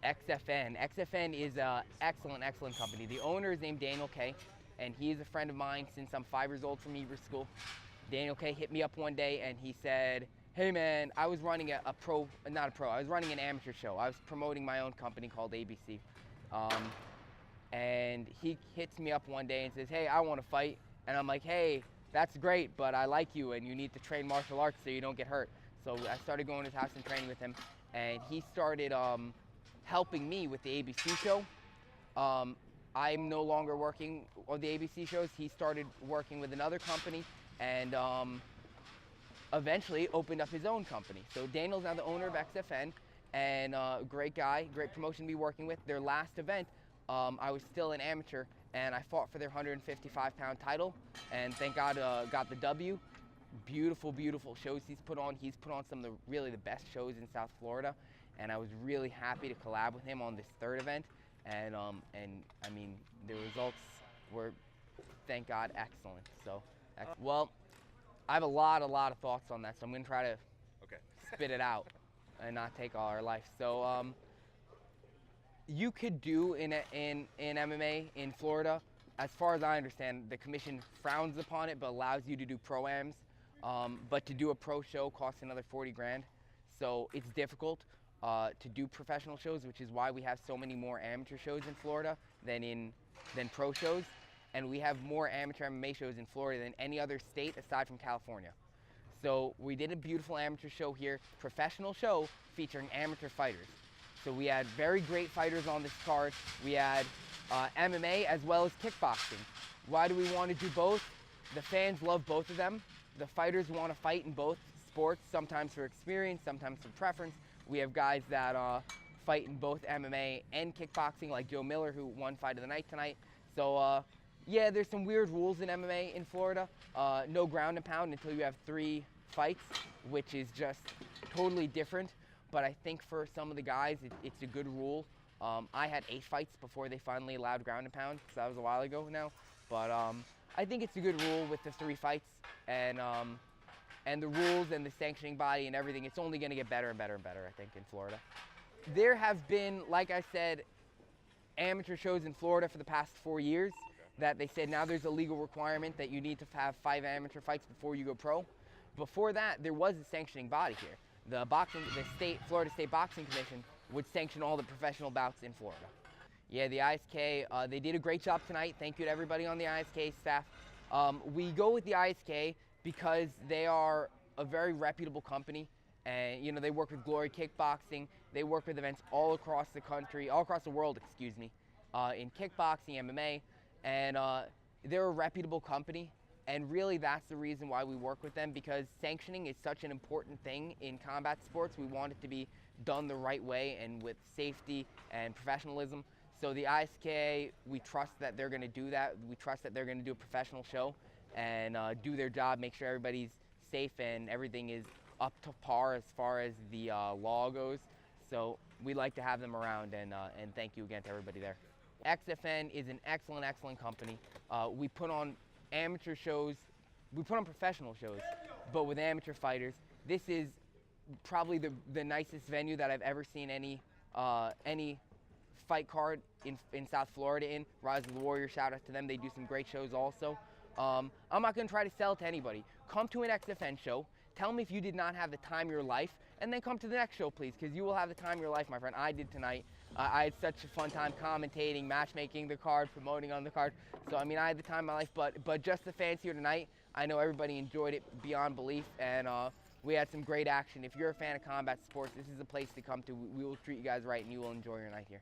XFN. XFN is an excellent, excellent company. The owner is named Daniel K, and he is a friend of mine since I'm 5 years old from Hebrew school. Daniel K hit me up one day and he said, hey man, I was running I was running an amateur show. I was promoting my own company called ABC. And he hits me up one day and says, hey, I want to fight. And I'm like, hey, that's great, but I like you and you need to train martial arts so you don't get hurt. So I started going to his house and training with him, and he started helping me with the ABC show. I'm no longer working on the ABC shows. He started working with another company and eventually opened up his own company. So Daniel's now the owner of XFN, and great guy, great promotion to be working with. Their last event, I was still an amateur, and I fought for their 155-pound title, and thank God got the W. Beautiful, beautiful shows he's put on. He's put on some of the really the best shows in South Florida, and I was really happy to collab with him on this third event. And I mean, the results were, thank God, excellent. So, well, I have a lot of thoughts on that, so I'm gonna try to spit it out and not take all our life. So, you could do in MMA in Florida, as far as I understand, the commission frowns upon it but allows you to do pro-ams. But to do a pro show costs another 40 grand. So it's difficult to do professional shows, which is why we have so many more amateur shows in Florida than pro shows. And we have more amateur MMA shows in Florida than any other state aside from California. So we did a beautiful amateur show here, professional show featuring amateur fighters. So we had very great fighters on this card. We had MMA as well as kickboxing. Why do we want to do both? The fans love both of them. The fighters want to fight in both sports, sometimes for experience, sometimes for preference. We have guys that fight in both MMA and kickboxing, like Joe Miller, who won Fight of the Night tonight. So yeah, there's some weird rules in MMA in Florida. No ground and pound until you have 3 fights, which is just totally different. But I think for some of the guys, it's a good rule. I had 8 fights before they finally allowed ground and pound, so that was a while ago now. But I think it's a good rule with the 3 fights, and the rules and the sanctioning body and everything. It's only going to get better and better and better, I think, in Florida. There have been, like I said, amateur shows in Florida for the past 4 years that they said now there's a legal requirement that you need to have 5 amateur fights before you go pro. Before that, there was a sanctioning body here. The Florida State Boxing Commission would sanction all the professional bouts in Florida. Yeah, the ISK, they did a great job tonight. Thank you to everybody on the ISK staff. We go with the ISK because they are a very reputable company, and you know, they work with Glory Kickboxing. They work with events all across the country, all across the world, excuse me, in kickboxing, MMA, and they're a reputable company. And really, that's the reason why we work with them, because sanctioning is such an important thing in combat sports. We want it to be done the right way and with safety and professionalism. So the ISK, we trust that they're going to do that. We trust that they're going to do a professional show and do their job, make sure everybody's safe and everything is up to par as far as the law goes. So we like to have them around, and thank you again to everybody there. XFN is an excellent, excellent company. We put on amateur shows, we put on professional shows, but with amateur fighters. This is probably the nicest venue that I've ever seen any fight card in South Florida in. Rise of the Warrior, shout out to them. They do some great shows also. I'm not going to try to sell to anybody. Come to an XFN show. Tell me if you did not have the time of your life, and then come to the next show, please, because you will have the time of your life, my friend. I did tonight. I had such a fun time commentating, matchmaking the card, promoting on the card. So, I mean, I had the time of my life, but just the fans here tonight, I know everybody enjoyed it beyond belief, and we had some great action. If you're a fan of combat sports, this is a place to come to. We will treat you guys right, and you will enjoy your night here.